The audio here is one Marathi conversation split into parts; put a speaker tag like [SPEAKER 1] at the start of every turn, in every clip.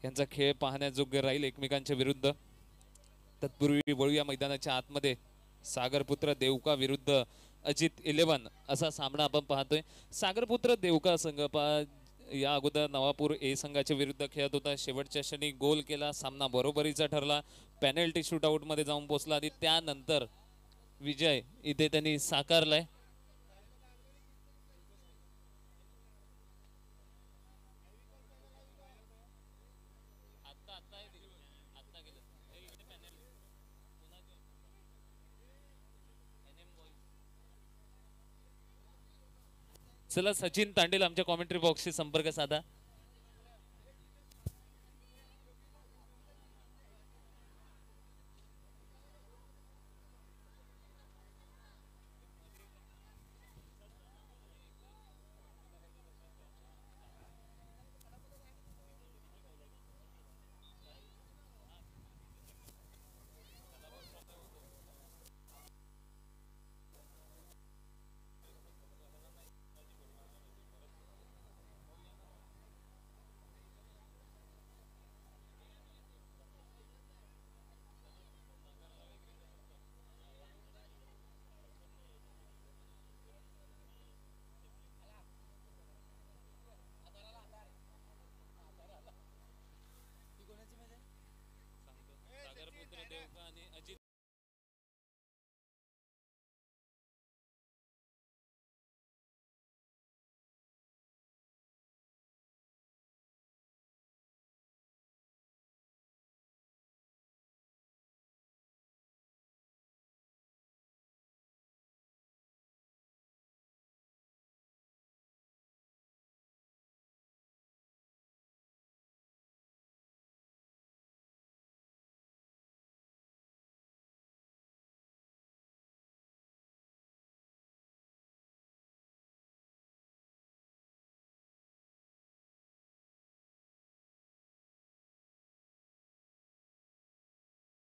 [SPEAKER 1] यांचा खेळ पाहण्याजोग्य राहील एकमेकांच्या विरुद्ध। तत्पूर्वी वळूया मैदानाच्या आतमध्ये सागरपुत्र देवका विरुद्ध अजित 11 असा सामना आपण पाहतोय। सागरपुत्र देवका संघ या अगोदर नवापूर ए संघाच्या विरुद्ध खेळत होता, शेवटच्या क्षणी गोल केला, सामना बरोबरीचा ठरला, पेनल्टी शूटआउट मध्ये जाऊन पोहोचला आणि त्यानंतर विजय इथे त्यांनी साकारलाय। चला सचिन तांडेल आमच्या कॉमेंट्री बॉक्सशी संपर्क साधा।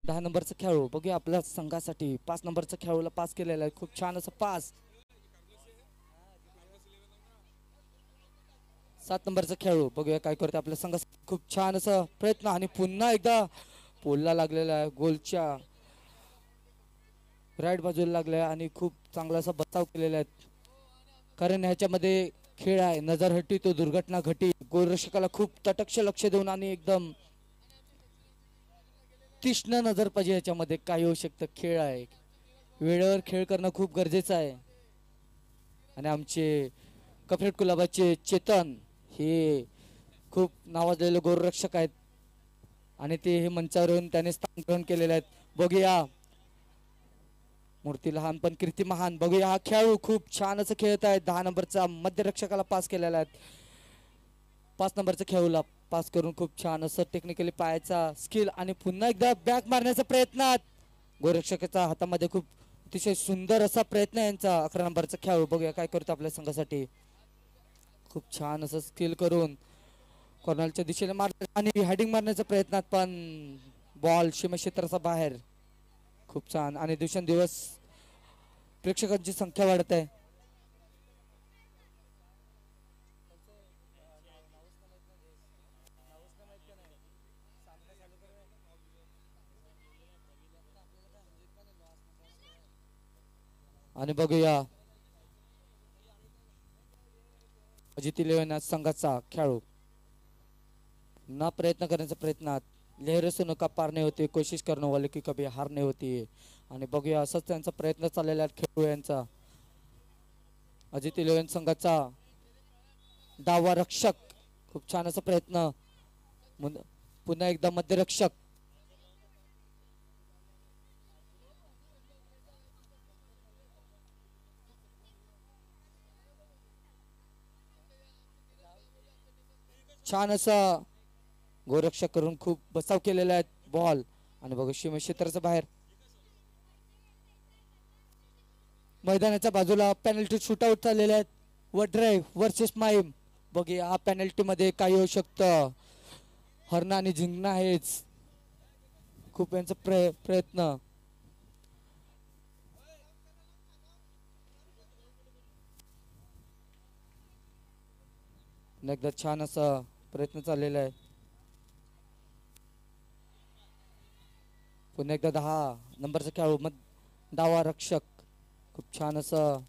[SPEAKER 2] दहा नंबरचा खेळाडू बघूया आपल्या संघासाठी 5 नंबरचा खेळाडूला पास केलेला आहे, खूप छान असं पास। 7 नंबरचा खेळाडू बघूया काय करते आपल्या संघासाठी, खूप छान असं प्रयत्न आणि पुन्हा एकदा पोलला लागलेला आहे, गोलच्या राईट बाजूला लागलाय आणि खूप चांगला असा बचाव केलेला आहे, कारण ह्याच्यामध्ये खेळ आहे, नजर हटी तो दुर्घटना घटी। गोलरक्षकाला खूप तटक्ष लक्ष देऊन आणि एकदम तीक्ष्ण नजर पाहिजे, याच्यामध्ये काय होऊ शकतं, खेळ आहे, वेळेवर खेळ करणं खूप गरजेचं आहे। आणि आमचे कपलेट कुलाबाचे चेतन हे खूप नावाजलेले गोलरक्षक आहेत आणि ते हे मंचावर येऊन त्याने स्थान ग्रहण केलेले आहेत। बघूया मूर्ती लहान पण कीर्ती महान, बघूया हा खेळाडू खूप छान असं खेळत आहे, 10 नंबरचा मध्यरक्षकाला पास केलेला आहे। 5 नंबरच्या खेळाडूला पास करून खूप छान असं टेक्निकली पायाचा स्किल आणि पुन्हा एकदा बॅक मारण्याचा प्रयत्न, गोरक्षकाच्या हातामध्ये खूप अतिशय सुंदर असा प्रयत्न आहे यांचा। 11 नंबरचा खेळाडू बघूया काय करतो आपल्या संघासाठी, खूप छान असं स्किल करून कॉर्नरच्या दिशेने मार आणि हेडिंग मारण्याच्या प्रयत्नात पण बॉल सीमाक्षेत्राच्या बाहेर, खूप छान। आणि दिवसेंदिवस प्रेक्षकांची संख्या वाढत आहे, आणि बघूया अजित 11 संघाचा खेळाडू ना प्रयत्न करण्याच्या प्रयत्नात, लहर से नका पार नहीं होती कोशिश करने वाले की कभी हार नहीं होती। आणि बघूया असंच त्यांचा प्रयत्न चाललेला आहे खेळाडू यांचा। अजित 11 संघाचा डावा रक्षक, खूप छान असा प्रयत्न, पुन्हा एकदा मध्यरक्षक, छान असा गोरक्षक करून खूप बचाव केलेला आहे बॉल। आणि बघू सीमा क्षेत्राच्या बाहेर मैदानाच्या बाजूला पेनल्टी शूटआउट झालेले आहेत, व ड्राईव्ह वर्सेस माईम। बघूया हा पेनल्टी मध्ये काय होऊ शकतं, हरणं आणि जिंकणं आहेच, खूप यांचा प्रयत्न, एकदा छान असा प्रयत्न चाललेला आहे। पुन्हा एकदा 10 नंबरचा खेळाडू डावा रक्षक खूप छान असं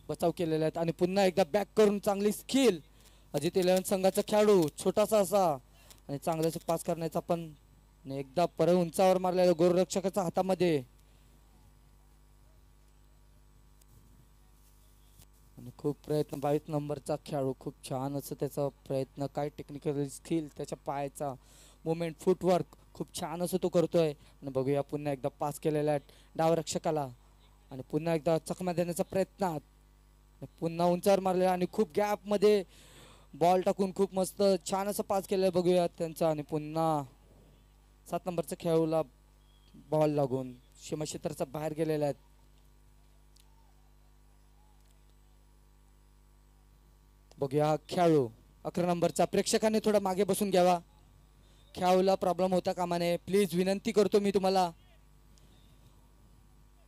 [SPEAKER 2] बचाव केलेला आहे आणि पुन्हा एकदा बॅक करून चांगली स्किल अजित 11 संघाचा खेळाडू छोटासा असा आणि चांगल्याचे पास करण्याचा पण आणि एकदा परत उंचावर मारलेला गोलरक्षकाच्या हातामध्ये आणि खूप प्रयत्न 22 नंबरचा खेळाडू खूप छान असं त्याचा प्रयत्न काय टेक्निकल स्किल त्याच्या पायाचा मुवमेंट फुटवर्क खूप छान असं तो करतोय आणि बघूया पुन्हा एकदा पास केलेला आहे डावरक्षकाला आणि पुन्हा एकदा चकमा देण्याचा प्रयत्न पुन्हा उंचावर मारलेला आणि खूप गॅप मध्ये बॉल टाकून खूप मस्त छान असं पास केलं बघूया त्यांचा आणि पुन्हा 7 नंबरच्या खेळाडूला बॉल लागून सीमाक्षेत्राचा बाहेर गेलेला आहे बघूया हा खेळाडू 11 नंबरचा प्रेक्षकांनी थोडा मागे बसून घ्यावा खेळाडूला प्रॉब्लेम होता कामा नये प्लीज विनंती करतो मी तुम्हाला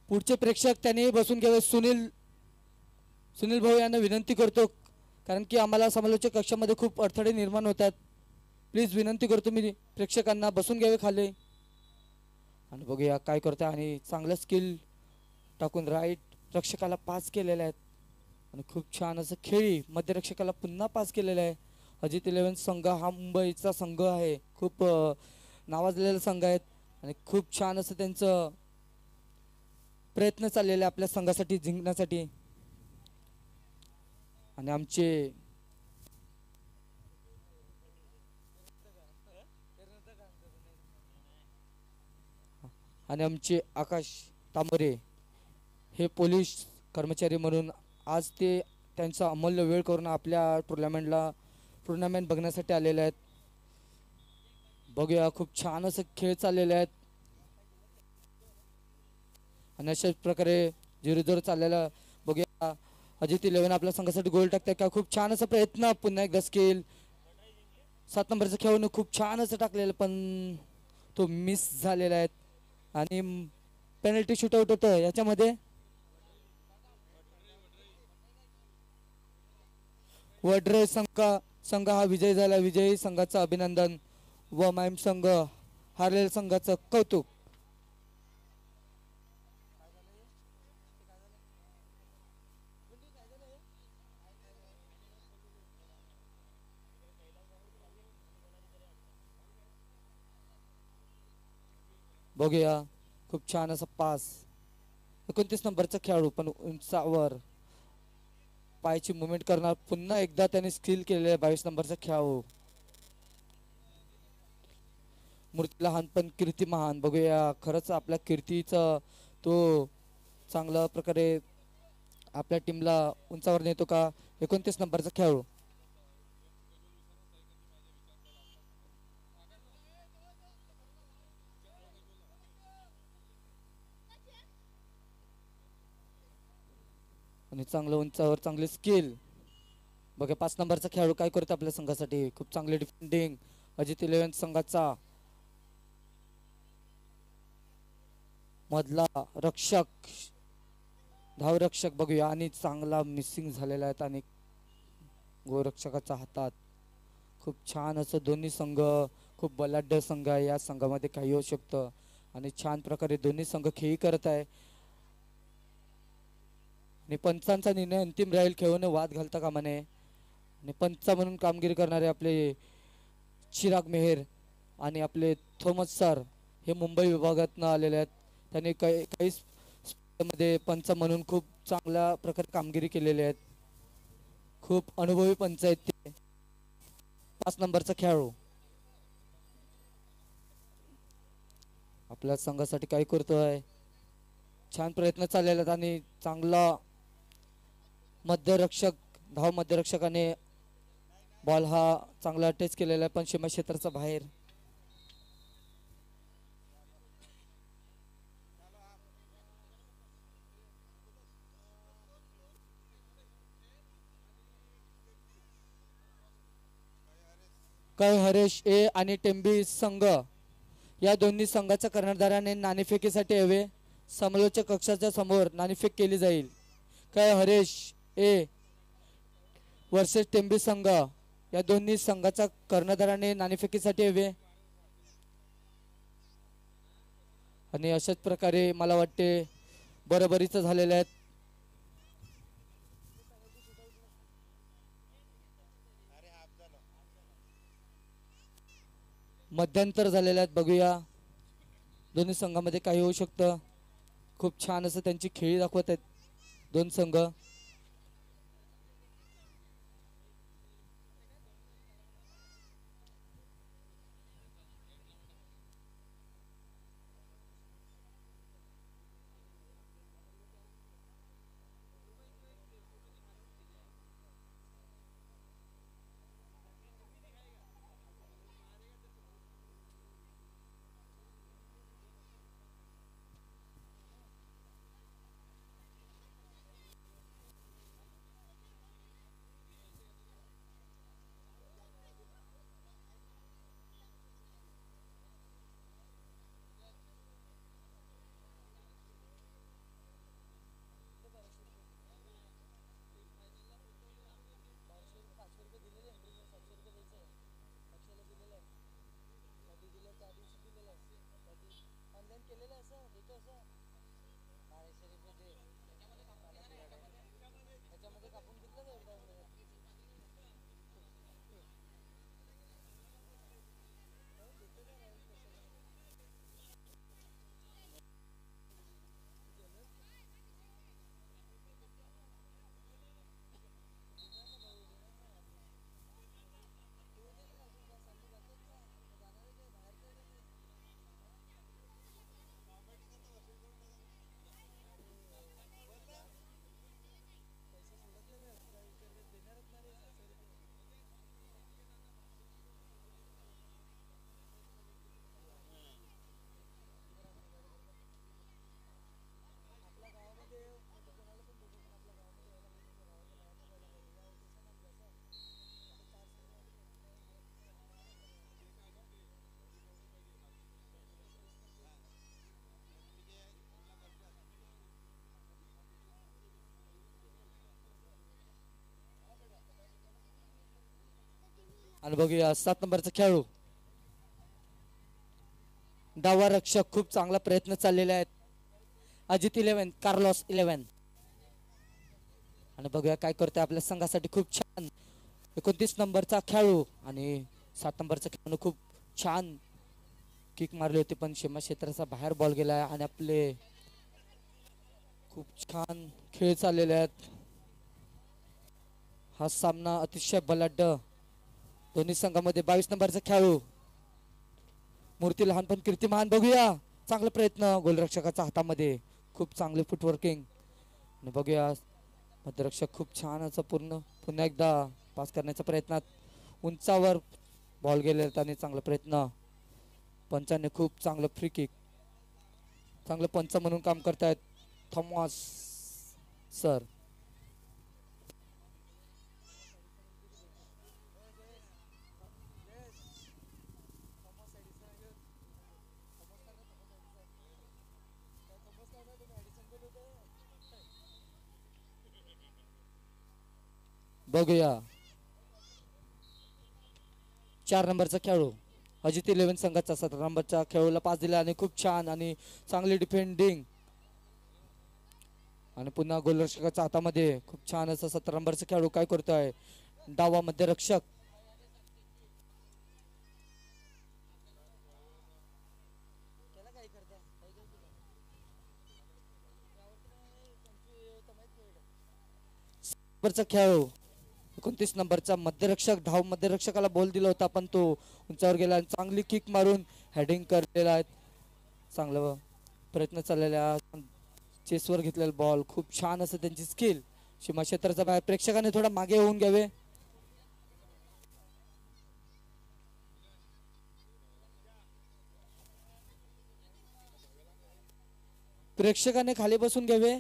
[SPEAKER 2] पुढचे प्रेक्षक त्यांनी बसून घ्यावे सुनील भाऊ यांना विनंती करतो कारण की आम्हाला समालोचक कक्षामध्ये खूप अडथळे निर्माण होतात प्लीज विनंती करतो मी प्रेक्षकांना बसून घ्यावे खाली आणि बघूया काय करतोय आणि चांगलं स्किल टाकून राईट रक्षकाला पास केलेला आहे आणि खूप छान असं खेळी मध्यरक्षकाला पुन्हा पास केलेला आहे अजित 11 संघ हा मुंबईचा संघ आहे खूप नावाजलेला संघ आहेत आणि खूप छान असं त्यांचं प्रयत्न चाललेले आपल्या संघासाठी जिंकण्यासाठी आणि आमचे आकाश तांबरे हे पोलीस कर्मचारी म्हणून आज ते त्यांचा अमूल्य वेळ करून आपल्या टुर्नामेंट बघण्यासाठी आलेले आहेत बघूया खूप छान असं खेळ चाललेले आहेत आणि अशाच प्रकारे 0-0 चाललेला बघूया अजित 11 आपल्या संघासाठी गोल टाकताय का खूप छान असा प्रयत्न पुन्हा एकदा स्किल 7 नंबरचा खेळून खूप छान असं टाकलेलं पण तो मिस झालेला आहे आणि पेनल्टी शूटआउट होतं याच्यामध्ये वडरे संघ हा विजय झाला विजयी संघाचं अभिनंदन व माईम संघ हारलेल्या संघाचं कौतुक बघूया खूप छान असा पास 29 नंबरचा खेळाडू पण उंचावर पायाची मुवमेंट करणार पुन्हा एकदा त्याने स्किल केलेले 22 नंबरचा खेळाडू मूर्ती लहान पण कीर्ती महान बघूया खरंच आपल्या कीर्तीचा तो चांगल्या प्रकारे आपल्या टीमला उंचावर नेतो का 29 नंबरचा खेळाडू आणि चांगलं उंचावर चांगले स्किल बघा 5 नंबरचा खेळाडू काय करतो आपल्या संघासाठी खूप चांगले डिफेंडिंग अजित 11 संघाचा मधला रक्षक धावरक्षक बघूया आणि चांगला मिसिंग झालेला आहे आणि गोरक्षकाच्या हातात खूप छान असं दोन्ही संघ खूप बलाढ्य संघ आहे या संघामध्ये काही होऊ शकतं आणि छान प्रकारे दोन्ही संघ खेळी करत आहे आणि पंचांचा निर्णय अंतिम राहील खेळून वाद घालता कामा नये आणि पंच म्हणून कामगिरी करणारे आपले चिराग मेहर आणि आपले थॉमस सर हे मुंबई विभागातून आलेले आहेत त्यांनी काही मध्ये पंच म्हणून खूप चांगल्या प्रकारे कामगिरी केलेली आहेत खूप अनुभवी पंच आहेत ते 5 नंबरचा खेळाडू आपल्या संघासाठी काय करतोय छान प्रयत्न चाललेला आहेत आणि चांगला मध्यरक्षकाने बॉल हा चांगला टच केलेला आहे पण सीमा क्षेत्राचा बाहेर काय हरेश ए आणि टेंबी संघ या दोन्ही संघाच्या कर्णधाराने नाणेफेकीसाठी हवे समालोचक कक्षाच्या समोर नाणेफेक केली जाईल काय हरेश ए वर्सेस टेंबी संघ या दोन्ही संघाच्या कर्णधाराने नाणेफेकीसाठी हवे आणि अशाच प्रकारे मला वाटते बरोबरीचं झालेले आहेत. मध्यंतर झालेले आहेत. बघूया दोन्ही संघामध्ये काही होऊ शकतं. खूप छान असं त्यांची खेळी दाखवत आहेत दोन संघ. आणि बघूया 7 नंबरचा खेळाडू डावा रक्षक. खूप चांगला प्रयत्न चाललेले आहेत. अजित 11 कार्लोस 11. आणि बघूया काय करतोय आपल्या संघासाठी. खूप छान 29 नंबरचा खेळाडू आणि 7 नंबरचा खेळाडू खूप छान किक मारली होती पण सीमा क्षेत्राचा बाहेर बॉल गेला आणि आपले खूप छान खेळ चाललेले आहेत. हा सामना अतिशय बलाढ्य दोन्ही संघामध्ये. 22 नंबरचा खेळाडू मूर्ती लहान पण कीर्तिमान. बघूया चांगला प्रयत्न गोलरक्षकाच्या हातामध्ये. खूप चांगले फुटवर्किंग. आणि बघूया मध्यरक्षक खूप छान असं पुन्हा एकदा पास करण्याच्या प्रयत्नात उंचावर बॉल गेले आणि चांगला प्रयत्न. पंचाने खूप चांगलं फ्री किक. चांगलं पंच म्हणून काम करतायत थॉमस सर. बघूया 4 नंबरचा खेळाडू अजित 11 संघाचा 17 नंबरच्या खेळाडूला पास दिला आणि खूप छान आणि चांगली डिफेंडिंग. आणि पुन्हा गोलरक्षकाच्या हातामध्ये खूप छान असं 17 नंबरचा खेळाडू काय करतोय डावा मध्यरक्षक. खेळाडू 29 नंबरचा मध्यरक्षक धाव मध्यरक्षकाला बॉल दिला होता पण तो उंचावर गेला आणि चांगली किक मारून हेडिंग करलेला आहे. चांगला प्रयत्न चाललेला चेसवर घेतलेला बॉल. खूप छान असं त्यांची स्किल. सीमा क्षेत्राचा बाहेर प्रेक्षकाने थोडा मागे होऊन घ्यावे. प्रेक्षकाने खाली बसून घ्यावे.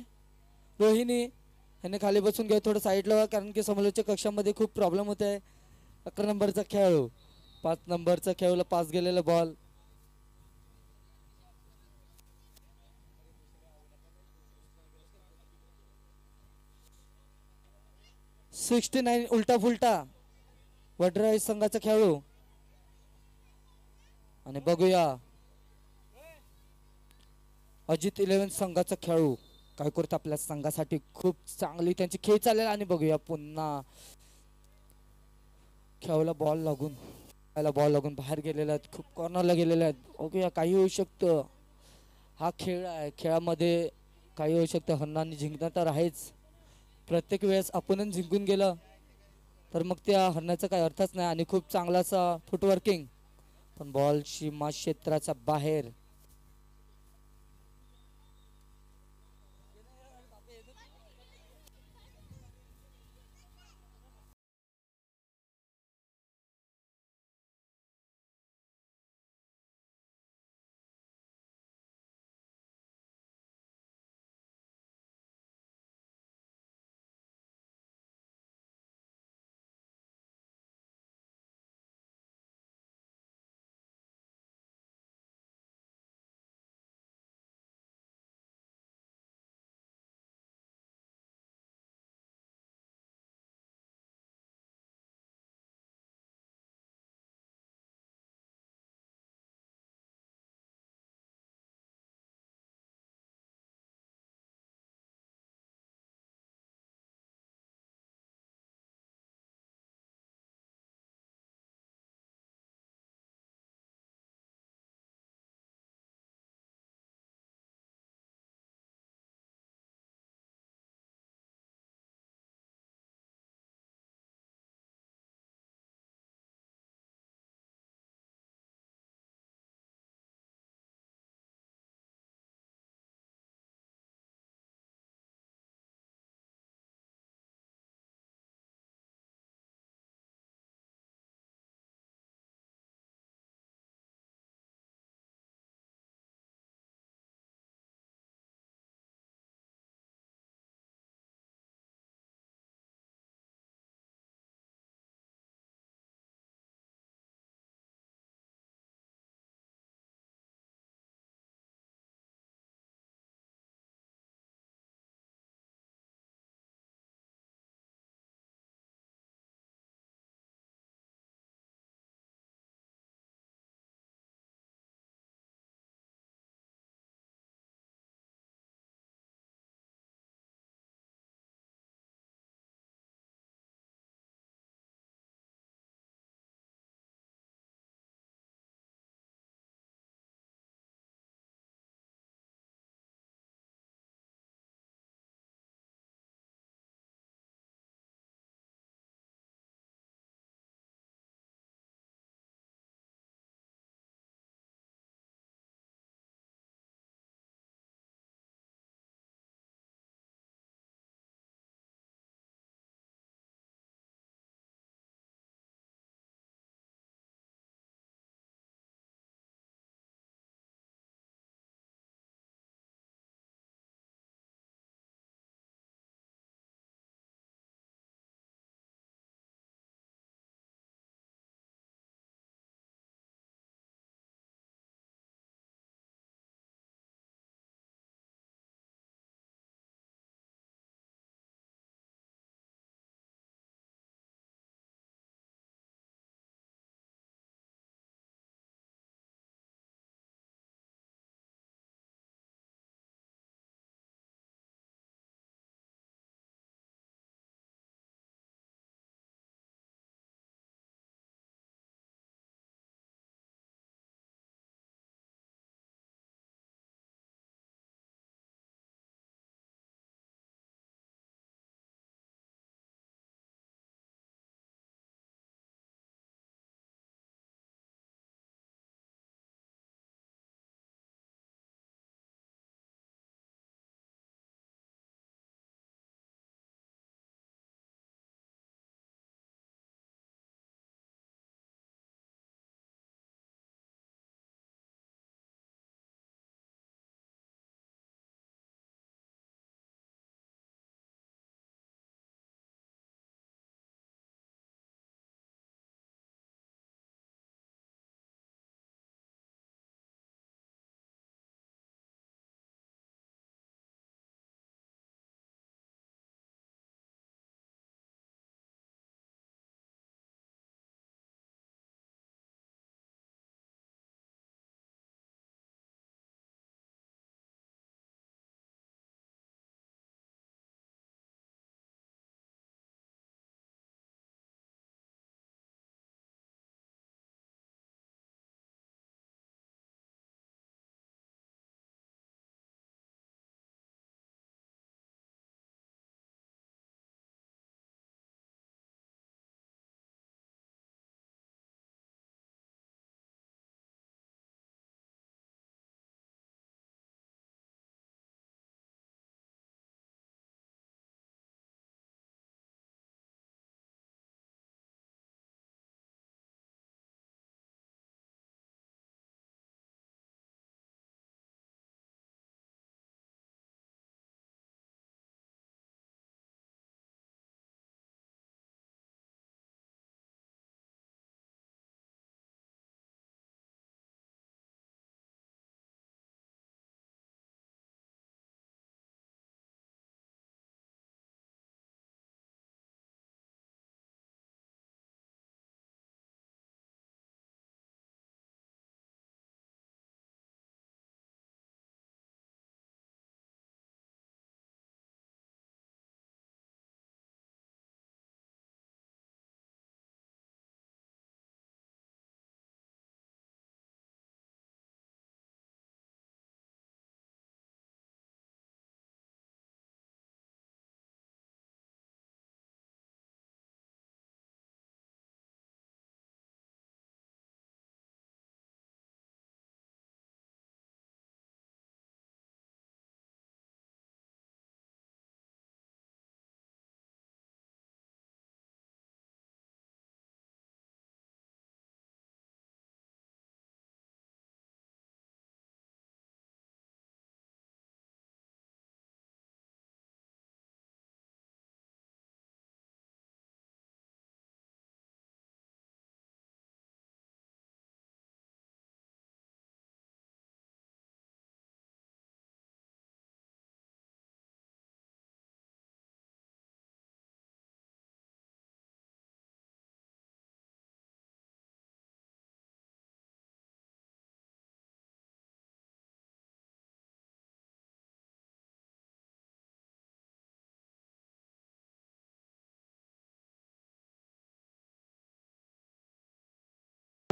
[SPEAKER 2] रोहिणी यांनी खाली बसून घ्यावे थोडं साईडला कारण की समोरच्या कक्षामध्ये खूप प्रॉब्लेम होत आहे. 11 नंबरचा खेळाडू 5 नंबरचा खेळाडूला पास गेलेला बॉल. 69 उलटा फुलटा वडराई संघाचा खेळाडू. आणि बघूया अजित 11 संघाचा खेळू काय करतो आपल्या संघासाठी खूप चांगली त्यांची खेळ चालेल आणि बघूया पुन्हा खेळाला बॉल लागून बाहेर गेलेला आहेत खूप कॉर्नरला गेलेले आहेत बघूया काही होऊ शकतं हा खेळ आहे खेळामध्ये काही होऊ शकतं हरणांनी जिंकणं तर आहेच प्रत्येक वेळेस आपण जिंकून गेलं तर मग त्या हरण्याचा काही अर्थच नाही आणि खूप चांगलासा फुटवर्किंग पण बॉल सीमा क्षेत्राच्या बाहेर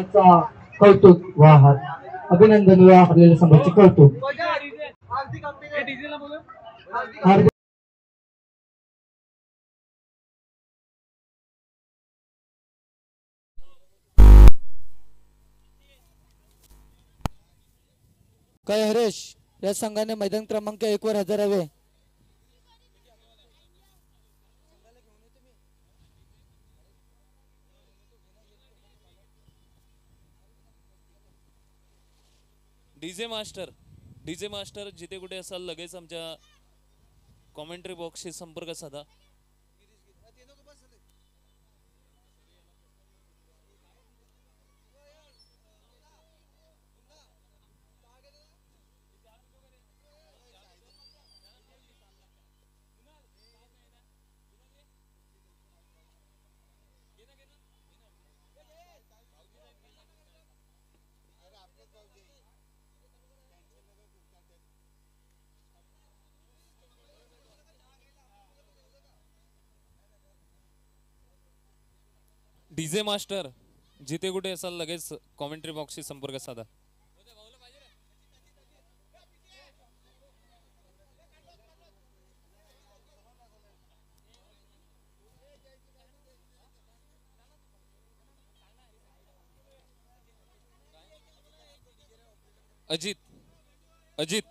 [SPEAKER 2] चा कौतुक वा अभिनंदन व आपल्याला संघाचे कौतुक. हार्दिक काय हरेश या संघाने मैदान क्रमांक 1 वर हजर हवे.
[SPEAKER 1] डीजे मास्टर जिथे कुठे असाल लगेच आमच्या कॉमेंट्री बॉक्सशी संपर्क साधा. डीजे मास्टर जिथे कुठे असाल लगेच कॉमेंट्री बॉक्सशी संपर्क साधा. अजित अजित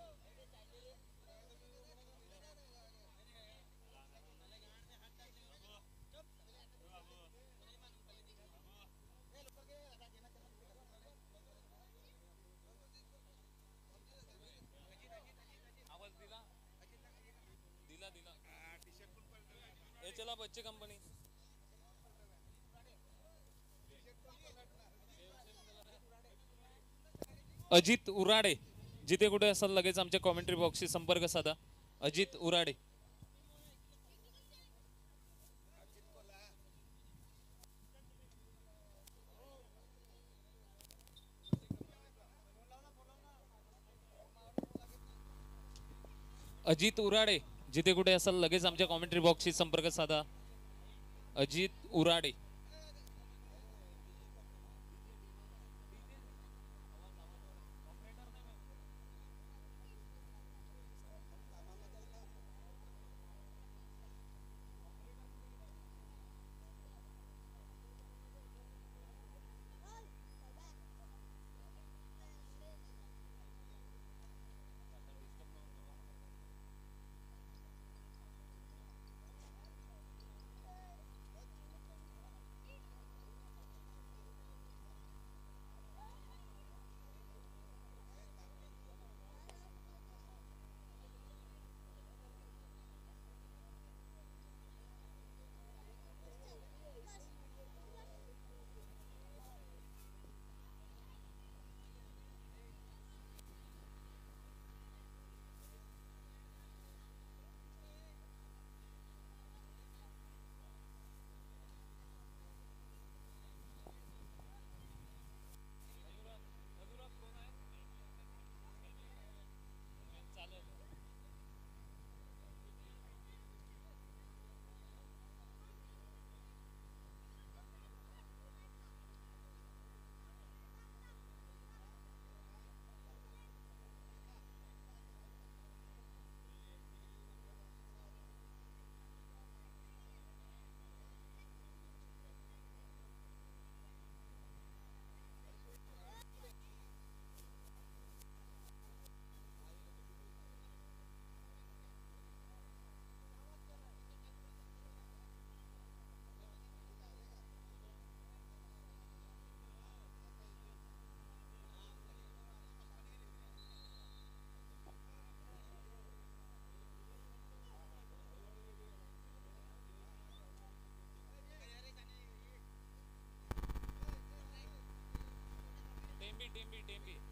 [SPEAKER 1] चला बच्चे कंपनी. अजित उराडे जिथे कुठे असाल लगेच आमच्या कॉमेंट्री बॉक्सशी संपर्क साधा. अजित उराडे. अजित उराडे जिथे कुठे असाल लगेच आमच्या कॉमेंट्री बॉक्सशी संपर्क साधा. अजित उराडे. टेंबी टेंबी टेंबी